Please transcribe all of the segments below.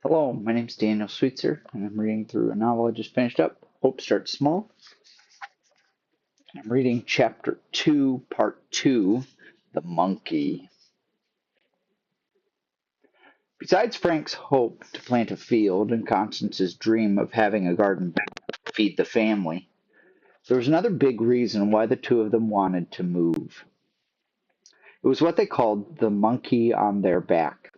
Hello, my name is Daniel Sweetser, and I'm reading through a novel I just finished up, Hope Starts Small. I'm reading Chapter 2, Part 2, The Monkey. Besides Frank's hope to plant a field and Constance's dream of having a garden to feed the family, there was another big reason why the two of them wanted to move. It was what they called the monkey on their back.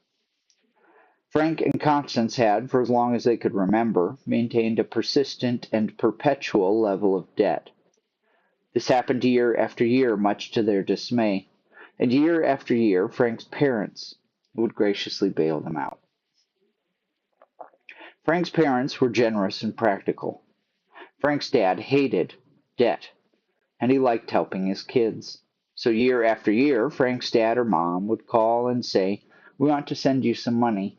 Frank and Constance had, for as long as they could remember, maintained a persistent and perpetual level of debt. This happened year after year, much to their dismay, and year after year Frank's parents would graciously bail them out. Frank's parents were generous and practical. Frank's dad hated debt, and he liked helping his kids. So year after year, Frank's dad or mom would call and say, "We want to send you some money."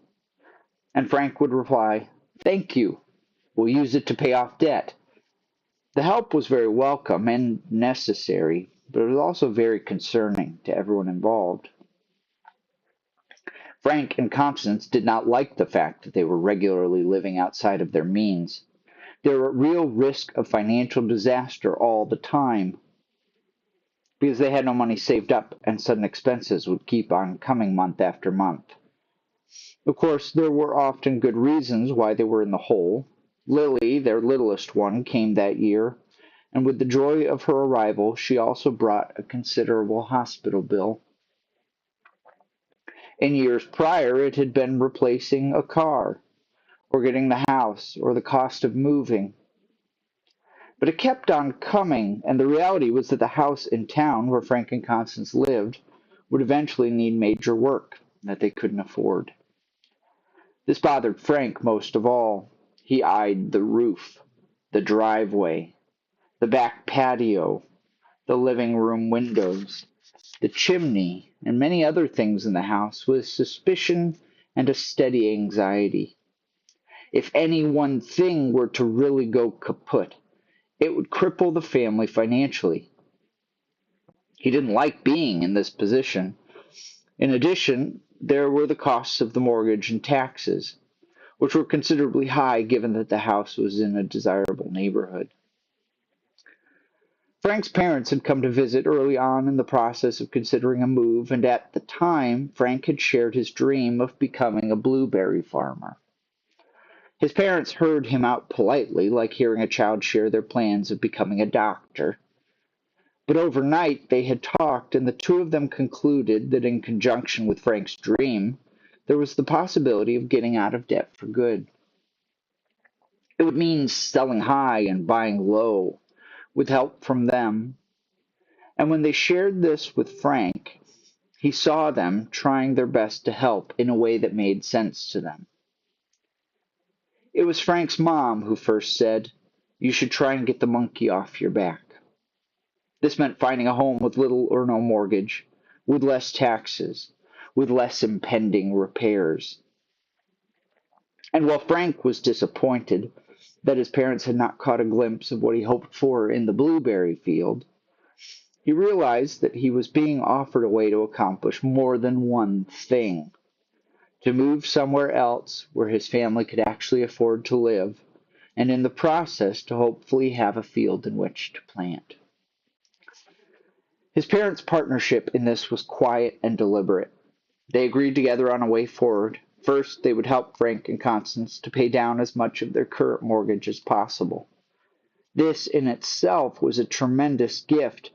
And Frank would reply, "Thank you. We'll use it to pay off debt." The help was very welcome and necessary, but it was also very concerning to everyone involved. Frank and Constance did not like the fact that they were regularly living outside of their means. They were at real risk of financial disaster all the time because they had no money saved up and sudden expenses would keep on coming month after month. Of course, there were often good reasons why they were in the hole. Lily, their littlest one, came that year, and with the joy of her arrival, she also brought a considerable hospital bill. In years prior, it had been replacing a car, or getting the house, or the cost of moving. But it kept on coming, and the reality was that the house in town where Frank and Constance lived would eventually need major work that they couldn't afford. This bothered Frank most of all. He eyed the roof, the driveway, the back patio, the living room windows, the chimney, and many other things in the house with suspicion and a steady anxiety. If any one thing were to really go kaput, it would cripple the family financially. He didn't like being in this position. In addition, there were the costs of the mortgage and taxes, which were considerably high given that the house was in a desirable neighborhood. Frank's parents had come to visit early on in the process of considering a move, and at the time, Frank had shared his dream of becoming a blueberry farmer. His parents heard him out politely, like hearing a child share their plans of becoming a doctor. But overnight they had talked, and the two of them concluded that in conjunction with Frank's dream, there was the possibility of getting out of debt for good. It would mean selling high and buying low, with help from them. And when they shared this with Frank, he saw them trying their best to help in a way that made sense to them. It was Frank's mom who first said, "You should try and get the monkey off your back." This meant finding a home with little or no mortgage, with less taxes, with less impending repairs. And while Frank was disappointed that his parents had not caught a glimpse of what he hoped for in the blueberry field, he realized that he was being offered a way to accomplish more than one thing: to move somewhere else where his family could actually afford to live, and in the process to hopefully have a field in which to plant. His parents' partnership in this was quiet and deliberate. They agreed together on a way forward. First, they would help Frank and Constance to pay down as much of their current mortgage as possible. This in itself was a tremendous gift,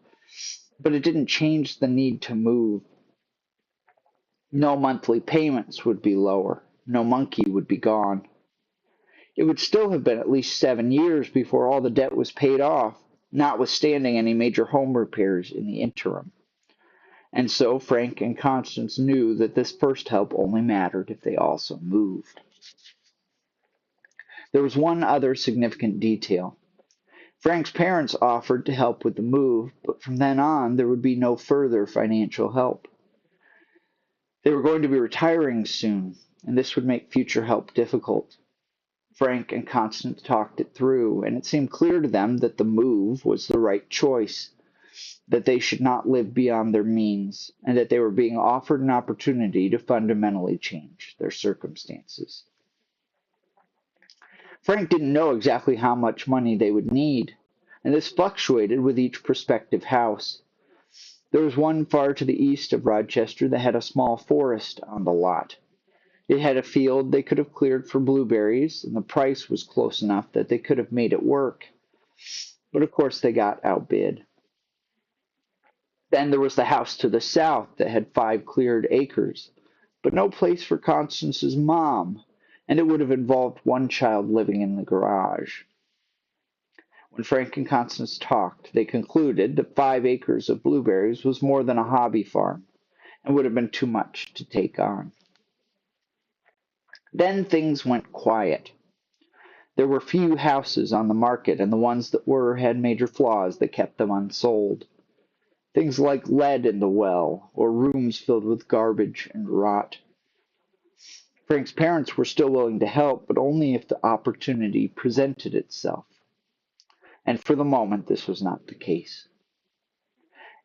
but it didn't change the need to move. No monthly payments would be lower. No monkey would be gone. It would still have been at least 7 years before all the debt was paid off, notwithstanding any major home repairs in the interim. And so Frank and Constance knew that this first help only mattered if they also moved. There was one other significant detail. Frank's parents offered to help with the move, but from then on there would be no further financial help. They were going to be retiring soon, and this would make future help difficult. Frank and Constance talked it through, and it seemed clear to them that the move was the right choice, that they should not live beyond their means, and that they were being offered an opportunity to fundamentally change their circumstances. Frank didn't know exactly how much money they would need, and this fluctuated with each prospective house. There was one far to the east of Rochester that had a small forest on the lot. It had a field they could have cleared for blueberries, and the price was close enough that they could have made it work. But of course they got outbid. Then there was the house to the south that had 5 cleared acres, but no place for Constance's mom, and it would have involved one child living in the garage. When Frank and Constance talked, they concluded that 5 acres of blueberries was more than a hobby farm and would have been too much to take on. Then things went quiet. There were few houses on the market, and the ones that were had major flaws that kept them unsold. Things like lead in the well, or rooms filled with garbage and rot. Frank's parents were still willing to help, but only if the opportunity presented itself. And for the moment, this was not the case.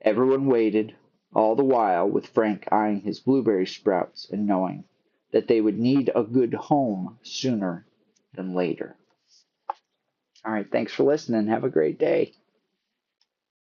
Everyone waited, all the while with Frank eyeing his blueberry sprouts and knowing that they would need a good home sooner than later. All right, thanks for listening. Have a great day.